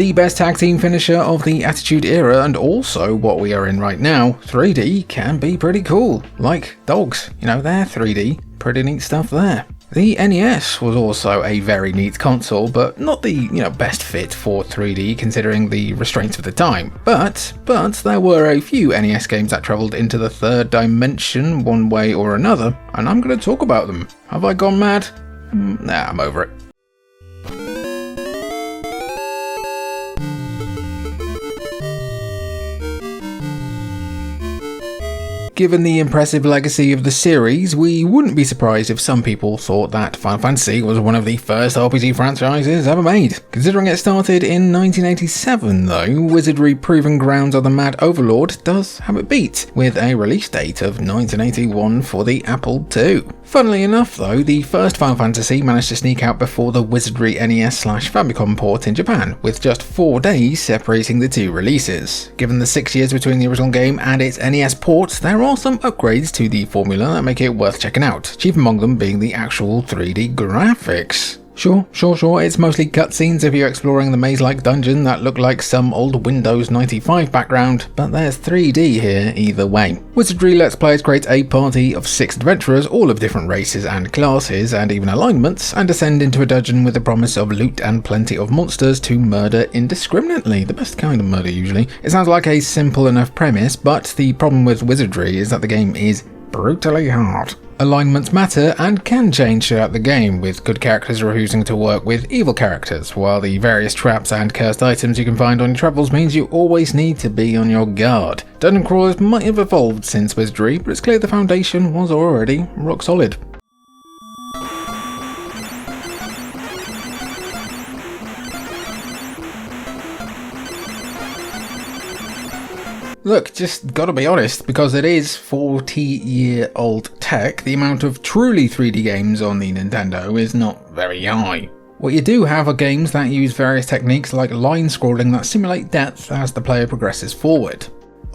The best tag team finisher of the Attitude Era and also what we are in right now, 3D can be pretty cool. Like dogs, they're 3D. Pretty neat stuff there. The NES was also a very neat console, but not the, best fit for 3D considering the restraints of the time. But there were a few NES games that travelled into the third dimension one way or another, and I'm going to talk about them. Have I gone mad? Nah, I'm over it. Given the impressive legacy of the series, we wouldn't be surprised if some people thought that Final Fantasy was one of the first RPG franchises ever made. Considering it started in 1987 though, Wizardry Proving Grounds of the Mad Overlord does have it beat, with a release date of 1981 for the Apple II. Funnily enough though, the first Final Fantasy managed to sneak out before the Wizardry NES/Famicom port in Japan, with just 4 days separating the two releases. Given the 6 years between the original game and its NES port, there are some upgrades to the formula that make it worth checking out, chief among them being the actual 3D graphics. Sure, it's mostly cutscenes if you're exploring the maze-like dungeon that look like some old Windows 95 background, but there's 3D here either way. Wizardry lets players create a party of 6 adventurers, all of different races and classes, and even alignments, and descend into a dungeon with the promise of loot and plenty of monsters to murder indiscriminately. The best kind of murder usually. It sounds like a simple enough premise, but the problem with Wizardry is that the game is brutally hard. Alignments matter and can change throughout the game, with good characters refusing to work with evil characters, while the various traps and cursed items you can find on your travels means you always need to be on your guard. Dungeon crawlers might have evolved since Wizardry, but it's clear the foundation was already rock solid. Look, just gotta be honest, because it is 40-year-old tech, the amount of truly 3D games on the Nintendo is not very high. What you do have are games that use various techniques like line scrolling that simulate depth as the player progresses forward.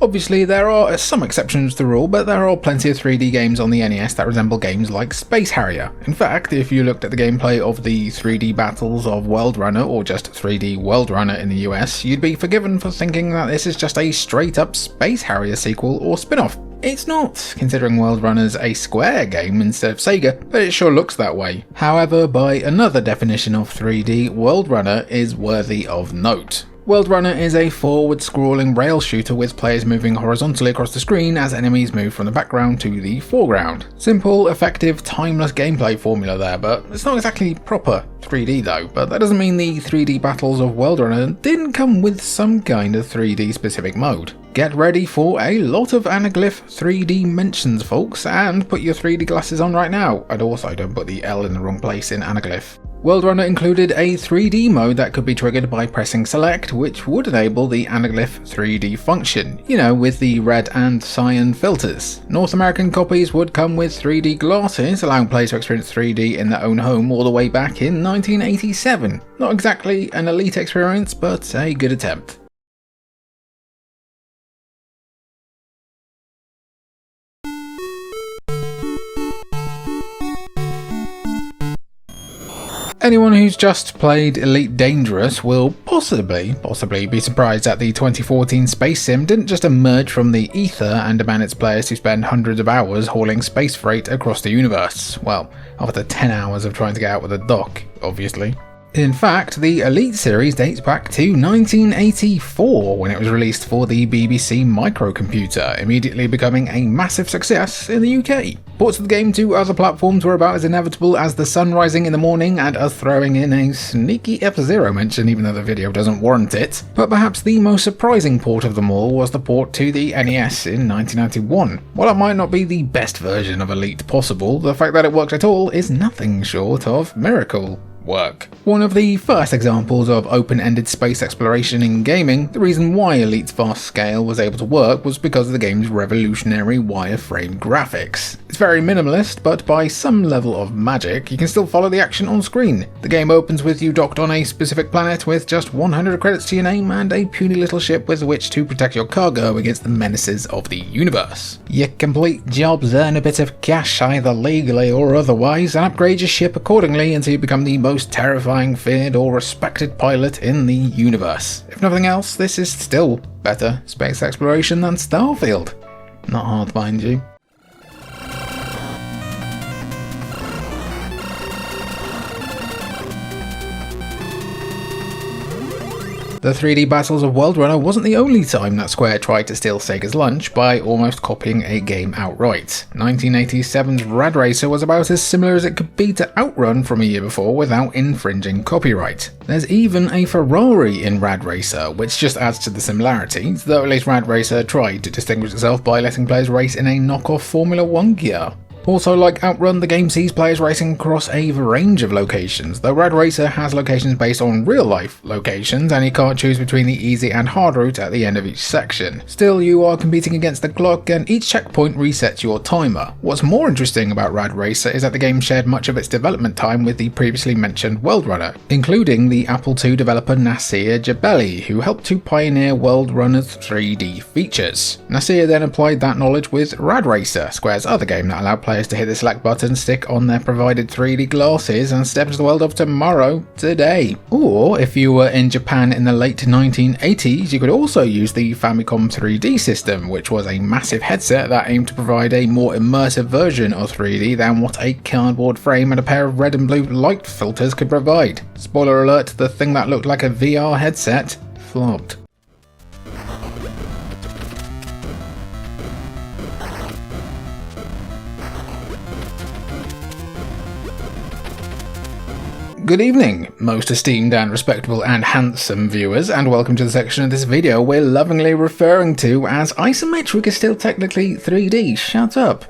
Obviously, there are some exceptions to the rule, but there are plenty of 3D games on the NES that resemble games like Space Harrier. In fact, if you looked at the gameplay of the 3D battles of World Runner, or just 3D World Runner in the US, you'd be forgiven for thinking that this is just a straight-up Space Harrier sequel or spin-off. It's not, considering World Runner's a Square game instead of Sega, but it sure looks that way. However, by another definition of 3D, World Runner is worthy of note. World Runner is a forward-scrolling rail shooter with players moving horizontally across the screen as enemies move from the background to the foreground. Simple, effective, timeless gameplay formula there, but it's not exactly proper 3D though. But that doesn't mean the 3D battles of World Runner didn't come with some kind of 3D specific mode. Get ready for a lot of anaglyph 3D mentions, folks, and put your 3D glasses on right now, and also don't put the L in the wrong place in anaglyph. World Runner included a 3D mode that could be triggered by pressing select, which would enable the anaglyph 3D function, with the red and cyan filters. North American copies would come with 3D glasses, allowing players to experience 3D in their own home all the way back in 1987. Not exactly an elite experience, but a good attempt. Anyone who's just played Elite Dangerous will possibly be surprised that the 2014 space sim didn't just emerge from the ether and demand its players to spend hundreds of hours hauling space freight across the universe. Well, after 10 hours of trying to get out with a dock, obviously. In fact, the Elite series dates back to 1984 when it was released for the BBC microcomputer, immediately becoming a massive success in the UK. Ports of the game to other platforms were about as inevitable as the sun rising in the morning and us throwing in a sneaky F-Zero mention even though the video doesn't warrant it. But perhaps the most surprising port of them all was the port to the NES in 1991. While it might not be the best version of Elite possible, the fact that it works at all is nothing short of miracle work. One of the first examples of open-ended space exploration in gaming, the reason why Elite's vast scale was able to work was because of the game's revolutionary wireframe graphics. It's very minimalist, but by some level of magic, you can still follow the action on screen. The game opens with you docked on a specific planet with just 100 credits to your name and a puny little ship with which to protect your cargo against the menaces of the universe. Your complete jobs earn a bit of cash either legally or otherwise and upgrade your ship accordingly until you become the most most terrifying, feared or respected pilot in the universe. If nothing else, this is still better space exploration than Starfield. Not hard, mind you. The 3D battles of World Runner wasn't the only time that Square tried to steal Sega's lunch by almost copying a game outright. 1987's Rad Racer was about as similar as it could be to Outrun from a year before without infringing copyright. There's even a Ferrari in Rad Racer, which just adds to the similarities, though at least Rad Racer tried to distinguish itself by letting players race in a knockoff Formula 1 gear. Also, like Outrun, the game sees players racing across a range of locations, though Rad Racer has locations based on real-life locations, and you can't choose between the easy and hard route at the end of each section. Still, you are competing against the clock, and each checkpoint resets your timer. What's more interesting about Rad Racer is that the game shared much of its development time with the previously mentioned World Runner, including the Apple II developer Nasir Jebeli, who helped to pioneer World Runner's 3D features. Nasir then applied that knowledge with Rad Racer, Square's other game that allowed players to hit the select button, stick on their provided 3D glasses, and step into the world of tomorrow, today. Or, if you were in Japan in the late 1980s, you could also use the Famicom 3D system, which was a massive headset that aimed to provide a more immersive version of 3D than what a cardboard frame and a pair of red and blue light filters could provide. Spoiler alert, the thing that looked like a VR headset flopped. Good evening, most esteemed and respectable and handsome viewers, and welcome to the section of this video we're lovingly referring to as isometric is still technically 3D. Shut up.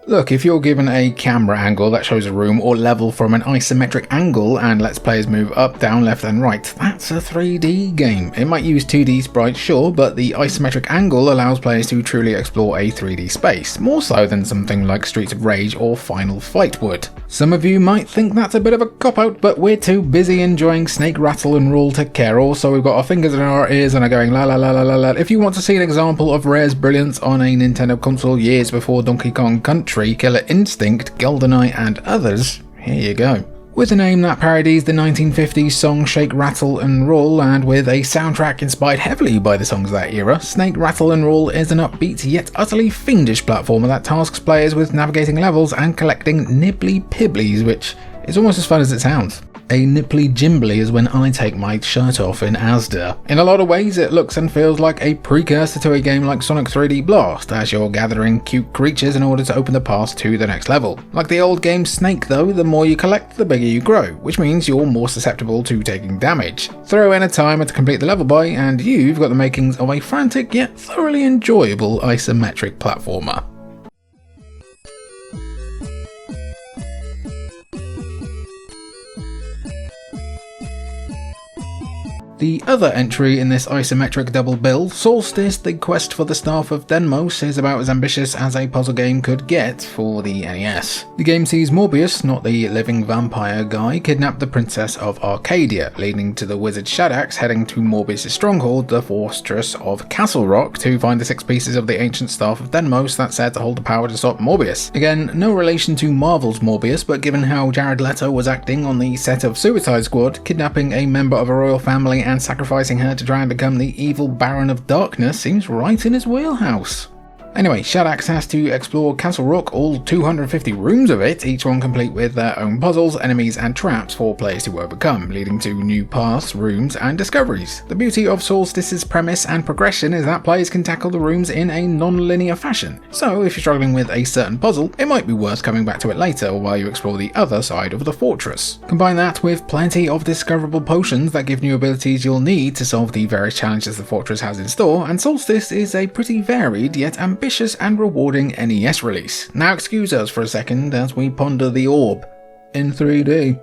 Look, if you're given a camera angle that shows a room or level from an isometric angle and lets players move up, down, left and right, that's a 3D game. It might use 2D sprites, sure, but the isometric angle allows players to truly explore a 3D space, more so than something like Streets of Rage or Final Fight would. Some of you might think that's a bit of a cop-out, but we're too busy enjoying Snake Rattle and Roll to care. Also, we've got our fingers in our ears and are going la la la la la la. If you want to see an example of Rare's brilliance on a Nintendo console years before Donkey Kong Country, Killer Instinct, GoldenEye and others, here you go. With a name that parodies the 1950s song Shake, Rattle and Roll, and with a soundtrack inspired heavily by the songs of that era, Snake, Rattle and Roll is an upbeat yet utterly fiendish platformer that tasks players with navigating levels and collecting nibbly-pibblies, which is almost as fun as it sounds. A nipply jimbly is when I take my shirt off in Asda. In a lot of ways, it looks and feels like a precursor to a game like Sonic 3D Blast, as you're gathering cute creatures in order to open the path to the next level. Like the old game Snake though, the more you collect, the bigger you grow, which means you're more susceptible to taking damage. Throw in a timer to complete the level by, and you've got the makings of a frantic yet thoroughly enjoyable isometric platformer. The other entry in this isometric double bill, Solstice, The Quest for the Staff of Denmos, is about as ambitious as a puzzle game could get for the NES. The game sees Morbius, not the living vampire guy, kidnap the princess of Arcadia, leading to the wizard Shadax heading to Morbius' stronghold, the fortress of Castle Rock, to find the 6 pieces of the ancient Staff of Denmos that's said to hold the power to stop Morbius. Again, no relation to Marvel's Morbius, but given how Jared Leto was acting on the set of Suicide Squad, kidnapping a member of a royal family and sacrificing her to try and become the evil Baron of Darkness seems right in his wheelhouse. Anyway, Shadax has to explore Castle Rock, all 250 rooms of it, each one complete with their own puzzles, enemies and traps for players to overcome, leading to new paths, rooms and discoveries. The beauty of Solstice's premise and progression is that players can tackle the rooms in a non-linear fashion, so if you're struggling with a certain puzzle, it might be worth coming back to it later while you explore the other side of the fortress. Combine that with plenty of discoverable potions that give new abilities you'll need to solve the various challenges the fortress has in store, and Solstice is a pretty varied yet ambitious and rewarding NES release. Now excuse us for a second as we ponder the orb in 3D.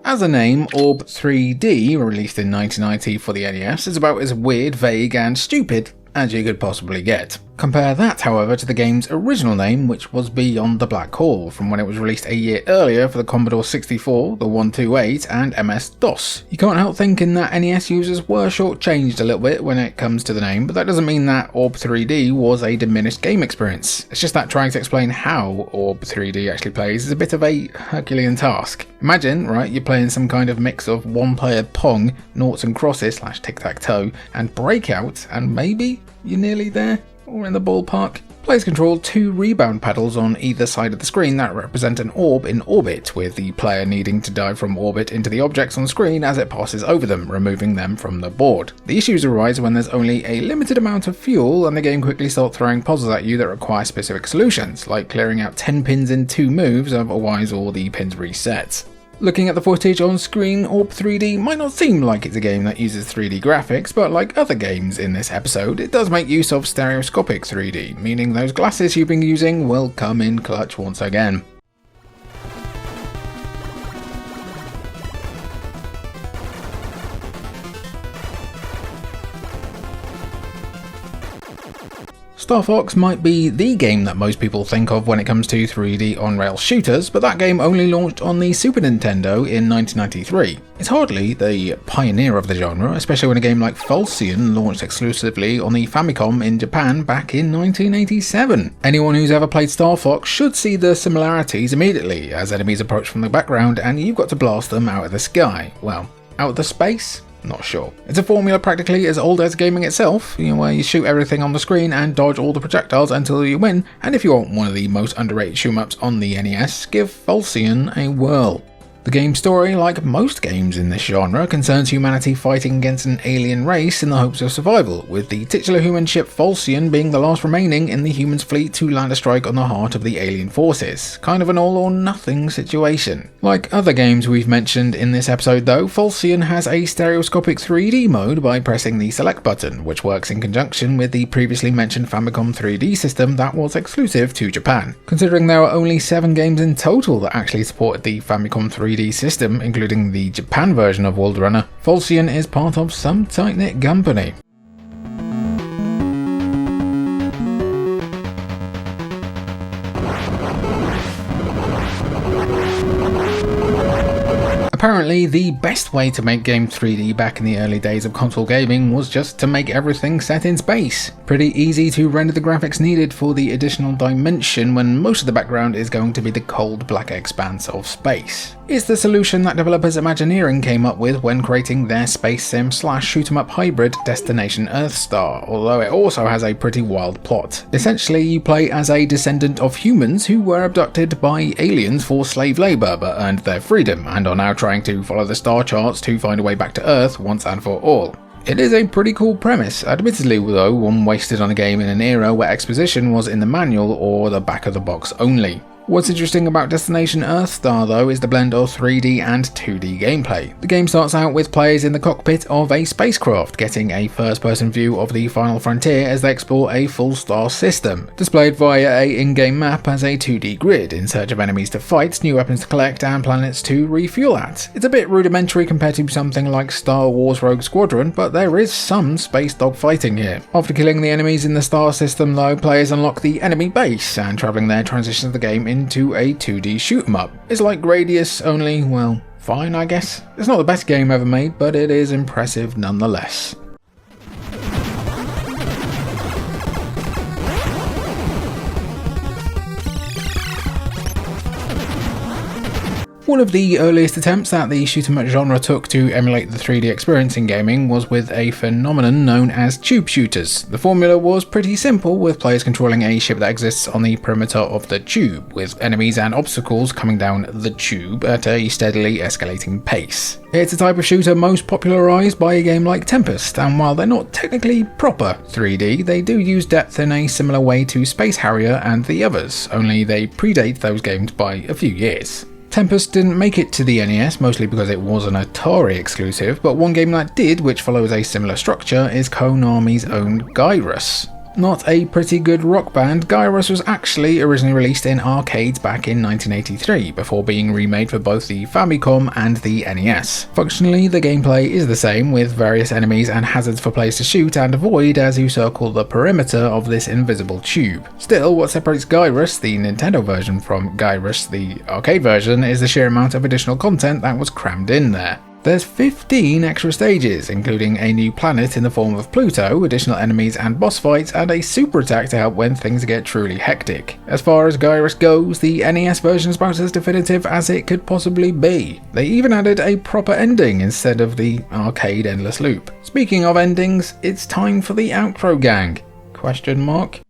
As the name, Orb 3D, released in 1990 for the NES, is about as weird, vague and stupid as you could possibly get. Compare that, however, to the game's original name, which was Beyond the Black Hole, from when it was released a year earlier for the Commodore 64, the 128, and MS-DOS. You can't help thinking that NES users were shortchanged a little bit when it comes to the name, but that doesn't mean that Orb 3D was a diminished game experience. It's just that trying to explain how Orb 3D actually plays is a bit of a Herculean task. Imagine, right, you're playing some kind of mix of one-player Pong, noughts and crosses / tic-tac-toe, and Breakout, and maybe you're nearly there? Or in the ballpark. Players control 2 rebound paddles on either side of the screen that represent an orb in orbit, with the player needing to dive from orbit into the objects on screen as it passes over them, removing them from the board. The issues arise when there's only a limited amount of fuel and the game quickly starts throwing puzzles at you that require specific solutions, like clearing out 10 pins in 2 moves, otherwise all the pins reset. Looking at the footage on screen, Orb 3D might not seem like it's a game that uses 3D graphics, but like other games in this episode, it does make use of stereoscopic 3D, meaning those glasses you've been using will come in clutch once again. Star Fox might be the game that most people think of when it comes to 3D on-rail shooters, but that game only launched on the Super Nintendo in 1993. It's hardly the pioneer of the genre, especially when a game like Falcion launched exclusively on the Famicom in Japan back in 1987. Anyone who's ever played Star Fox should see the similarities immediately, as enemies approach from the background and you've got to blast them out of the sky. Well, out of the space? Not sure. It's a formula practically as old as gaming itself, where you shoot everything on the screen and dodge all the projectiles until you win, and if you want one of the most underrated shoot-em-ups on the NES, give Falcion a whirl. The game's story, like most games in this genre, concerns humanity fighting against an alien race in the hopes of survival, with the titular human ship Falcion being the last remaining in the humans' fleet to land a strike on the heart of the alien forces. Kind of an all-or-nothing situation. Like other games we've mentioned in this episode though, Falcion has a stereoscopic 3D mode by pressing the select button, which works in conjunction with the previously mentioned Famicom 3D system that was exclusive to Japan. Considering there were only 7 games in total that actually supported the Famicom 3D system, including the Japan version of World Runner, Falcion is part of some tight-knit company. Apparently, the best way to make games 3D back in the early days of console gaming was just to make everything set in space. Pretty easy to render the graphics needed for the additional dimension when most of the background is going to be the cold black expanse of space. It's the solution that developers Imagineering came up with when creating their space sim / shoot-em-up hybrid Destination Earthstar, although it also has a pretty wild plot. Essentially, you play as a descendant of humans who were abducted by aliens for slave labour but earned their freedom, and are now trying to follow the star charts to find a way back to Earth once and for all. It is a pretty cool premise, admittedly though one wasted on a game in an era where exposition was in the manual or the back of the box only. What's interesting about Destination Earthstar though is the blend of 3D and 2D gameplay. The game starts out with players in the cockpit of a spacecraft, getting a first-person view of the final frontier as they explore a full star system, displayed via a in-game map as a 2D grid, in search of enemies to fight, new weapons to collect, and planets to refuel at. It's a bit rudimentary compared to something like Star Wars Rogue Squadron, but there is some space dogfighting here. After killing the enemies in the star system though, players unlock the enemy base, and travelling there transitions the game into a 2D shoot-em-up. It's like Gradius, only, well, fine I guess. It's not the best game ever made, but it is impressive nonetheless. One of the earliest attempts that the shoot-em-up genre took to emulate the 3D experience in gaming was with a phenomenon known as tube shooters. The formula was pretty simple, with players controlling a ship that exists on the perimeter of the tube, with enemies and obstacles coming down the tube at a steadily escalating pace. It's a type of shooter most popularised by a game like Tempest, and while they're not technically proper 3D, they do use depth in a similar way to Space Harrier and the others, only they predate those games by a few years. Tempest didn't make it to the NES, mostly because it was an Atari exclusive, but one game that did, which follows a similar structure, is Konami's own Gyruss. Not a pretty good rock band, Gyruss was actually originally released in arcades back in 1983, before being remade for both the Famicom and the NES. Functionally, the gameplay is the same, with various enemies and hazards for players to shoot and avoid as you circle the perimeter of this invisible tube. Still, what separates Gyruss, the Nintendo version, from Gyruss, the arcade version, is the sheer amount of additional content that was crammed in there. There's 15 extra stages, including a new planet in the form of Pluto, additional enemies and boss fights, and a super attack to help when things get truly hectic. As far as Gyruss goes, the NES version is about as definitive as it could possibly be. They even added a proper ending instead of the arcade endless loop. Speaking of endings, it's time for the outro, gang. Question mark?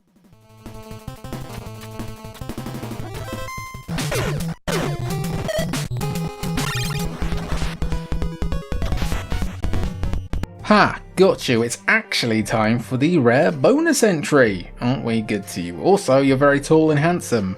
Ha! Got you, it's actually time for the rare bonus entry! Aren't we good to you? Also, you're very tall and handsome.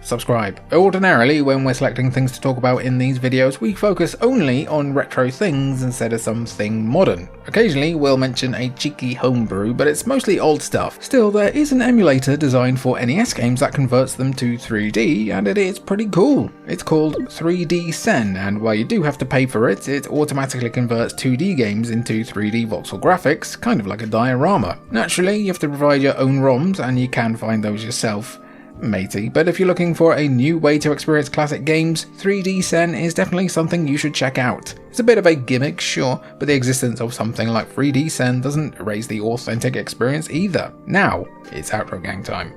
Subscribe. Ordinarily, when we're selecting things to talk about in these videos, we focus only on retro things instead of something modern. Occasionally, we'll mention a cheeky homebrew, but it's mostly old stuff. Still, there is an emulator designed for NES games that converts them to 3D, and it is pretty cool. It's called 3DSen, and while you do have to pay for it, it automatically converts 2D games into 3D voxel graphics, kind of like a diorama. Naturally, you have to provide your own ROMs, and you can find those yourself, matey, but if you're looking for a new way to experience classic games, 3DSen is definitely something you should check out. It's a bit of a gimmick, sure, but the existence of something like 3DSen doesn't erase the authentic experience either. Now, it's outro gang time.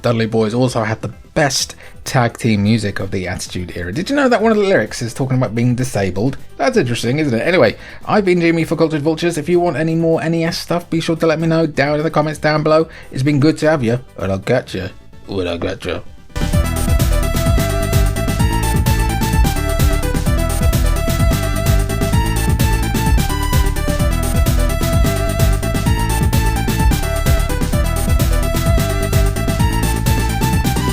Dudley Boys also had the best tag team music of the Attitude Era. Did you know that one of the lyrics is talking about being disabled? That's interesting, isn't it? Anyway, I've been Jimmy for Cultured Vultures. If you want any more NES stuff, be sure to let me know down in the comments down below. It's been good to have you, and I'll catch you when I catch you.